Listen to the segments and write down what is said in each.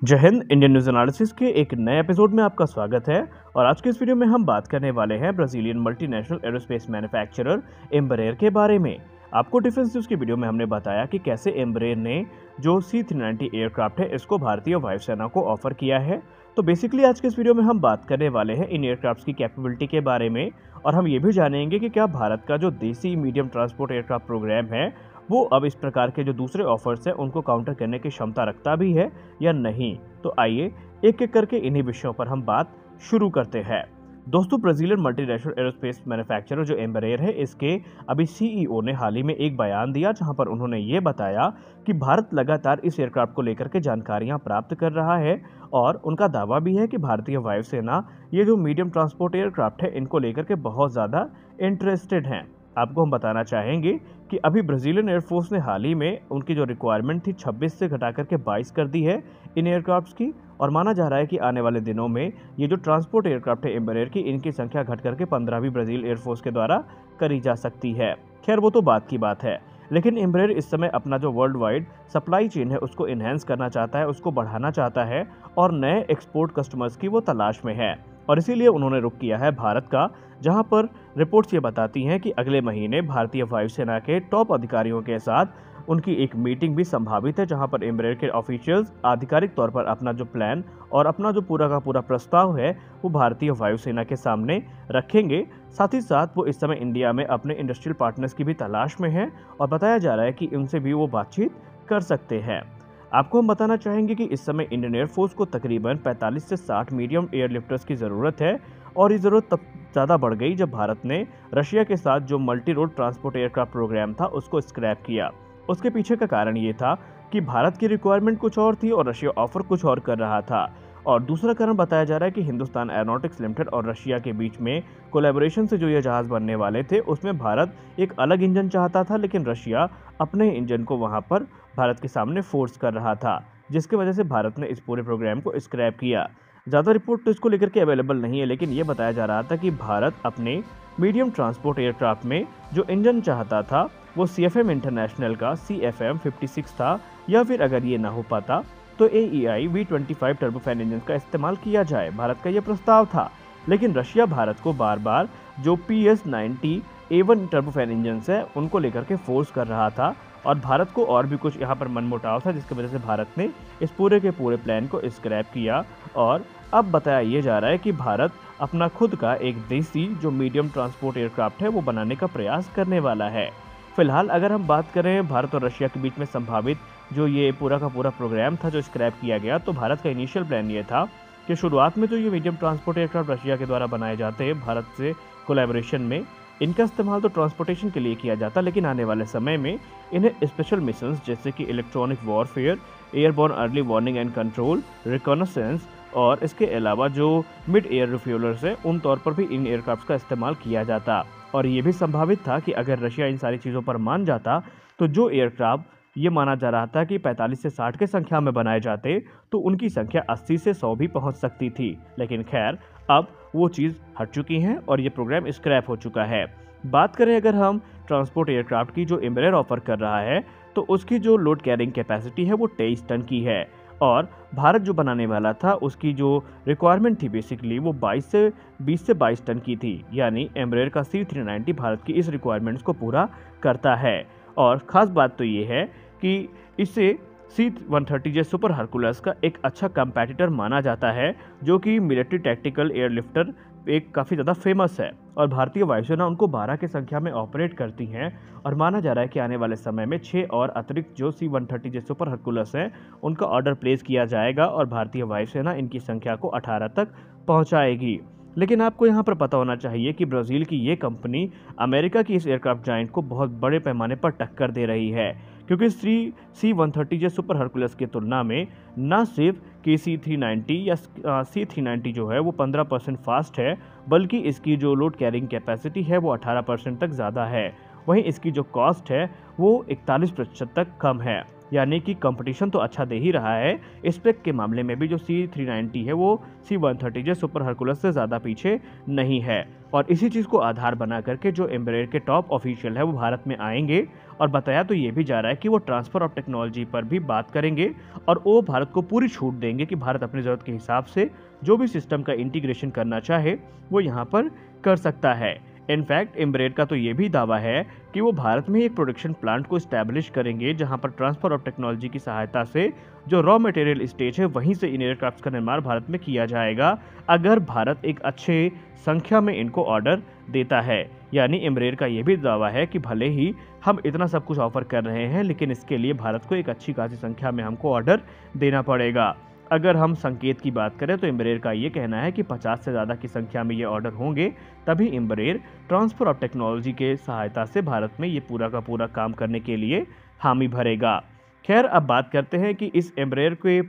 जय Hind. Indian news analysis के एक नए एपिसोड में आपका स्वागत है। और आज के इस वीडियो में हम बात करने वाले हैं Brazilian multinational aerospace manufacturer Embraer के बारे में। आपको डिफेंस न्यूज की वीडियो में हमने बताया कि कैसे एम्ब्रेयर ने जो C-390 एयरक्राफ्ट है इसको भारतीय वायुसेना को ऑफर किया है। तो बेसिकली आज के इस वीडियो में हम बात करने वाले हैं इन एयरक्राफ्ट की कैपेबिलिटी के बारे में, और हम ये भी जानेंगे कि क्या भारत का जो देसी मीडियम ट्रांसपोर्ट एयरक्राफ्ट प्रोग्राम है वो अब इस प्रकार के जो दूसरे ऑफर्स हैं उनको काउंटर करने की क्षमता रखता भी है या नहीं। तो आइए एक एक करके इन्हीं विषयों पर हम बात शुरू करते हैं। दोस्तों, ब्राजीलियन मल्टीनेशनल एरोस्पेस मैन्युफैक्चरर जो एम्ब्रेयर है इसके अभी सीईओ ने हाल ही में एक बयान दिया जहां पर उन्होंने ये बताया कि भारत लगातार इस एयरक्राफ्ट को लेकर के जानकारियां प्राप्त कर रहा है, और उनका दावा भी है कि भारतीय वायुसेना ये जो मीडियम ट्रांसपोर्ट एयरक्राफ्ट है इनको लेकर के बहुत ज़्यादा इंटरेस्टेड हैं। आपको हम बताना चाहेंगे कि अभी ब्राजीलियन एयरफोर्स ने हाल ही में उनकी जो रिक्वायरमेंट थी 26 से घटा करके 22 कर दी है इन एयरक्राफ्ट्स की, और माना जा रहा है कि आने वाले दिनों में ये जो ट्रांसपोर्ट एयरक्राफ्ट है एम्ब्रेयर की, इनकी संख्या घट करके 15 भी ब्राजील एयरफोर्स के द्वारा करी जा सकती है। खैर, वो तो बात की बात है, लेकिन एम्ब्रेयर इस समय अपना जो वर्ल्ड वाइड सप्लाई चेन है उसको इन्हेंस करना चाहता है, उसको बढ़ाना चाहता है, और नए एक्सपोर्ट कस्टमर्स की वो तलाश में है। और इसीलिए उन्होंने रुख किया है भारत का, जहां पर रिपोर्ट्स ये बताती हैं कि अगले महीने भारतीय वायुसेना के टॉप अधिकारियों के साथ उनकी एक मीटिंग भी संभावित है, जहां पर एम्ब्रेयर के ऑफिशियल्स आधिकारिक तौर पर अपना जो प्लान और अपना जो पूरा का पूरा प्रस्ताव है वो भारतीय वायुसेना के सामने रखेंगे। साथ ही साथ वो इस समय इंडिया में अपने इंडस्ट्रियल पार्टनर्स की भी तलाश में है, और बताया जा रहा है कि उनसे भी वो बातचीत कर सकते हैं। आपको हम बताना चाहेंगे कि इस समय इंडियन एयरफोर्स को तकरीबन 45 से 60 मीडियम एयरलिफ्टर्स की ज़रूरत है, और ये ज़रूरत तब ज़्यादा बढ़ गई जब भारत ने रशिया के साथ जो multi role transport aircraft programme था उसको स्क्रैप किया। उसके पीछे का कारण ये था कि भारत की रिक्वायरमेंट कुछ और थी और रशिया ऑफर कुछ और कर रहा था। और दूसरा कारण बताया जा रहा है कि हिंदुस्तान एरोनॉटिक्स लिमिटेड और रशिया के बीच में कोलैबोरेशन से जो ये जहाज़ बनने वाले थे उसमें भारत एक अलग इंजन चाहता था, लेकिन रशिया अपने इंजन को वहाँ पर भारत के सामने फोर्स कर रहा था, जिसकी वजह से भारत ने इस पूरे प्रोग्राम को स्क्रैप किया। ज़्यादा रिपोर्ट तो इसको लेकर के अवेलेबल नहीं है, लेकिन ये बताया जा रहा था कि भारत अपने मीडियम ट्रांसपोर्ट एयरक्राफ्ट में जो इंजन चाहता था वो CFM इंटरनेशनल का CFM 56 था, या फिर अगर ये ना हो पाता तो AEI V25 टर्बोफैन इंजन का इस्तेमाल किया जाए। भारत का ये प्रस्ताव था, लेकिन रशिया भारत को बार बार जो PS90 A1 टर्बोफैन इंजन है उनको लेकर के फोर्स कर रहा था, और भारत को और भी कुछ यहाँ पर मनमुटाव था, जिसकी वजह से भारत ने इस पूरे के पूरे प्लान को स्क्रैप किया। और अब बताया ये जा रहा है कि भारत अपना खुद का एक देसी जो मीडियम ट्रांसपोर्ट एयरक्राफ्ट है वो बनाने का प्रयास करने वाला है। फिलहाल अगर हम बात करें भारत और रशिया के बीच में संभावित जो ये पूरा का पूरा प्रोग्राम था जो स्क्रैप किया गया, तो भारत का इनिशियल प्लान ये था कि शुरुआत में जो ये मीडियम ट्रांसपोर्ट एयरक्राफ्ट रशिया के द्वारा बनाए जाते हैं भारत से कोलैबोरेशन में, इनका इस्तेमाल तो ट्रांसपोर्टेशन के लिए किया जाता, लेकिन आने वाले समय में इन्हें स्पेशल मिशंस जैसे कि electronic warfare, airborne early warning and control, reconnaissance, और इसके अलावा जो मिड एयर रिफ्यूलर्स हैं उन तौर पर भी इन एयरक्राफ्ट का इस्तेमाल किया जाता। और ये भी संभावित था कि अगर रशिया इन सारी चीज़ों पर मान जाता तो जो एयरक्राफ्ट ये माना जा रहा था कि 45 से 60 के संख्या में बनाए जाते तो उनकी संख्या 80 से 100 भी पहुंच सकती थी। लेकिन खैर, अब वो चीज़ हट चुकी है और ये प्रोग्राम स्क्रैप हो चुका है। बात करें अगर हम ट्रांसपोर्ट एयरक्राफ्ट की जो एम्ब्रेयर ऑफर कर रहा है, तो उसकी जो लोड कैरिंग कैपेसिटी है वो 23 टन की है, और भारत जो बनाने वाला था उसकी जो रिक्वायरमेंट थी बेसिकली वो 20 से 22 टन की थी। यानी एम्ब्रेयर का C-390 भारत की इस रिक्वायरमेंट्स को पूरा करता है। और ख़ास बात तो ये है कि इसे C-130J सुपर हरकुलस का एक अच्छा कंपैटिटर माना जाता है, जो कि मिलिट्री टैक्टिकल एयरलिफ्टर एक काफ़ी ज़्यादा फेमस है, और भारतीय वायुसेना उनको 12 की संख्या में ऑपरेट करती हैं। और माना जा रहा है कि आने वाले समय में 6 और अतिरिक्त जो C-130J सुपर हरकुलस हैं उनका ऑर्डर प्लेस किया जाएगा, और भारतीय वायुसेना इनकी संख्या को 18 तक पहुँचाएगी। लेकिन आपको यहाँ पर पता होना चाहिए कि ब्राज़ील की ये कंपनी अमेरिका की इस एयरक्राफ्ट जायंट को बहुत बड़े पैमाने पर टक्कर दे रही है, क्योंकि C-130J सुपर हरकुलस की तुलना में न सिर्फ कि C-390 या C-390 जो है वो 15% फास्ट है, बल्कि इसकी जो लोड कैरिंग कैपेसिटी है वो 18% तक ज़्यादा है। वहीं इसकी जो कॉस्ट है वो 41% तक कम है। यानी कि कंपटीशन तो अच्छा दे ही रहा है, स्पेक के मामले में भी जो C390 है वो C130 सुपर हरकुलस से ज़्यादा पीछे नहीं है। और इसी चीज़ को आधार बना करके जो एम्ब्रेयर के टॉप ऑफिशियल है वो भारत में आएंगे, और बताया तो ये भी जा रहा है कि वो ट्रांसफ़र ऑफ टेक्नोलॉजी पर भी बात करेंगे और वो भारत को पूरी छूट देंगे कि भारत अपनी ज़रूरत के हिसाब से जो भी सिस्टम का इंटीग्रेशन करना चाहे वो यहाँ पर कर सकता है। इनफैक्ट एम्ब्रेयर का तो ये भी दावा है कि वो भारत में एक प्रोडक्शन प्लांट को इस्टेब्लिश करेंगे जहां पर ट्रांसफर ऑफ टेक्नोलॉजी की सहायता से जो रॉ मटेरियल स्टेज है वहीं से इन एयरक्राफ्ट का निर्माण भारत में किया जाएगा, अगर भारत एक अच्छे संख्या में इनको ऑर्डर देता है। यानी एम्ब्रेयर का ये भी दावा है कि भले ही हम इतना सब कुछ ऑफर कर रहे हैं लेकिन इसके लिए भारत को एक अच्छी खासी संख्या में हमको ऑर्डर देना पड़ेगा। अगर हम संकेत की बात करें तो एम्ब्रेयर का ये कहना है कि 50 से ज़्यादा की संख्या में ये ऑर्डर होंगे, तभी एम्ब्रेयर ट्रांसफ़र ऑफ टेक्नोलॉजी के सहायता से भारत में ये पूरा का पूरा काम करने के लिए हामी भरेगा। खैर, अब बात करते हैं कि इस एम्ब्रेयर के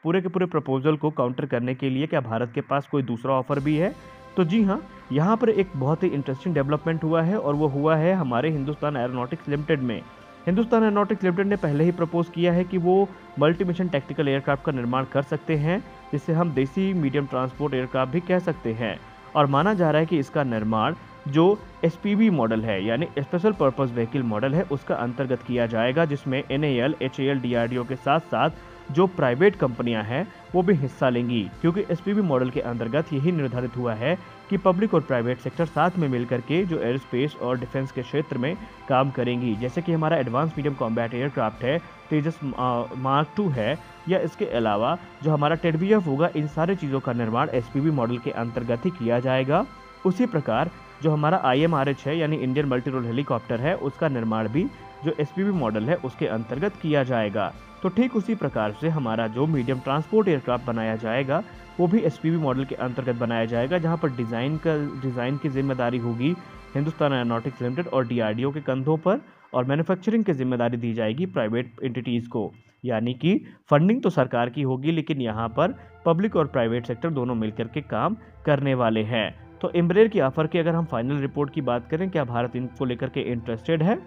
पूरे प्रपोजल को काउंटर करने के लिए क्या भारत के पास कोई दूसरा ऑफर भी है। तो जी हाँ, यहाँ पर एक बहुत ही इंटरेस्टिंग डेवलपमेंट हुआ है और वो हुआ है हमारे हिंदुस्तान एरोनॉटिक्स लिमिटेड में। हिंदुस्तान एरोनॉटिक्स लिमिटेड ने पहले ही प्रपोज किया है कि वो मल्टी मिशन टैक्टिकल एयरक्राफ्ट का निर्माण कर सकते हैं, जिसे हम देसी मीडियम ट्रांसपोर्ट एयरक्राफ्ट भी कह सकते हैं। और माना जा रहा है कि इसका निर्माण जो SPV मॉडल है यानी स्पेशल पर्पस व्हीकल मॉडल है उसका अंतर्गत किया जाएगा, जिसमें NAL, HAL, DRDO के साथ साथ जो प्राइवेट कंपनियां हैं वो भी हिस्सा लेंगी, क्योंकि SPV मॉडल के अंतर्गत यही निर्धारित हुआ है कि पब्लिक और प्राइवेट सेक्टर साथ में मिलकर के जो एयरस्पेस और डिफेंस के क्षेत्र में काम करेंगी। जैसे कि हमारा एडवांस मीडियम कॉम्बैट एयरक्राफ्ट है, तेजस मार्क 2 है, या इसके अलावा जो हमारा TEDBF होगा, इन सारे चीज़ों का निर्माण SPV मॉडल के अंतर्गत ही किया जाएगा। उसी प्रकार जो हमारा IMRH है यानी इंडियन मल्टी रोल हेलीकॉप्टर है, उसका निर्माण भी जो SPV मॉडल है उसके अंतर्गत किया जाएगा। तो ठीक उसी प्रकार से हमारा जो मीडियम ट्रांसपोर्ट एयरक्राफ्ट बनाया जाएगा वो भी SPV मॉडल के अंतर्गत बनाया जाएगा, जहां पर डिज़ाइन की जिम्मेदारी होगी हिंदुस्तान एरोनॉटिक्स लिमिटेड और DRDO के कंधों पर, और मैन्युफैक्चरिंग की जिम्मेदारी दी जाएगी प्राइवेट एंटिटीज़ को। यानी कि फंडिंग तो सरकार की होगी लेकिन यहाँ पर पब्लिक और प्राइवेट सेक्टर दोनों मिलकर के काम करने वाले हैं। तो एम्ब्रेयर की ऑफर की अगर हम फाइनल रिपोर्ट की बात करें, क्या भारत इनको लेकर के इंटरेस्टेड है,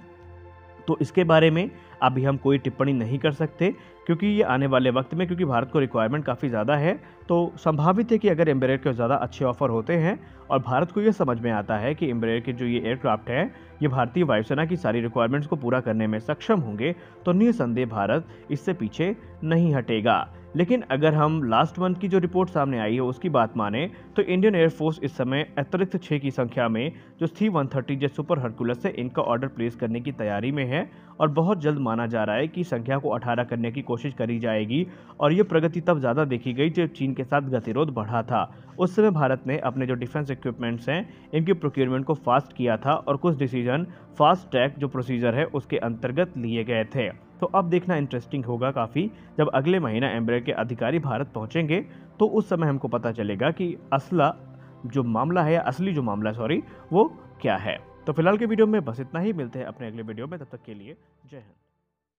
तो इसके बारे में अभी हम कोई टिप्पणी नहीं कर सकते, क्योंकि ये आने वाले वक्त में, क्योंकि भारत को रिक्वायरमेंट काफ़ी ज़्यादा है, तो संभावित है कि अगर एम्ब्रेयर के ज़्यादा अच्छे ऑफर होते हैं और भारत को ये समझ में आता है कि एम्ब्रेयर के जो ये एयरक्राफ्ट है ये भारतीय वायुसेना की सारी रिक्वायरमेंट्स को पूरा करने में सक्षम होंगे, तो निसंदेह भारत इससे पीछे नहीं हटेगा। लेकिन अगर हम लास्ट मंथ की जो रिपोर्ट सामने आई है उसकी बात माने तो इंडियन एयरफोर्स इस समय अतिरिक्त 6 की संख्या में जो C-130 जेट सुपर हरकुलस है इनका ऑर्डर प्लेस करने की तैयारी में है, और बहुत जल्द माना जा रहा है कि संख्या को 18 करने की कोशिश करी जाएगी। और ये प्रगति तब ज़्यादा देखी गई जब चीन के साथ गतिरोध बढ़ा था। उस समय भारत ने अपने जो डिफेंस इक्विपमेंट्स हैं इनकी प्रोक्योरमेंट को फास्ट किया था और कुछ डिसीजन फास्ट ट्रैक जो प्रोसीजर है उसके अंतर्गत लिए गए थे। तो अब देखना इंटरेस्टिंग होगा काफ़ी, जब अगले महीना एम्ब्रेयर के अधिकारी भारत पहुंचेंगे तो उस समय हमको पता चलेगा कि असली जो मामला वो क्या है। तो फिलहाल के वीडियो में बस इतना ही, मिलते हैं अपने अगले वीडियो में, तब तक के लिए जय हिंद।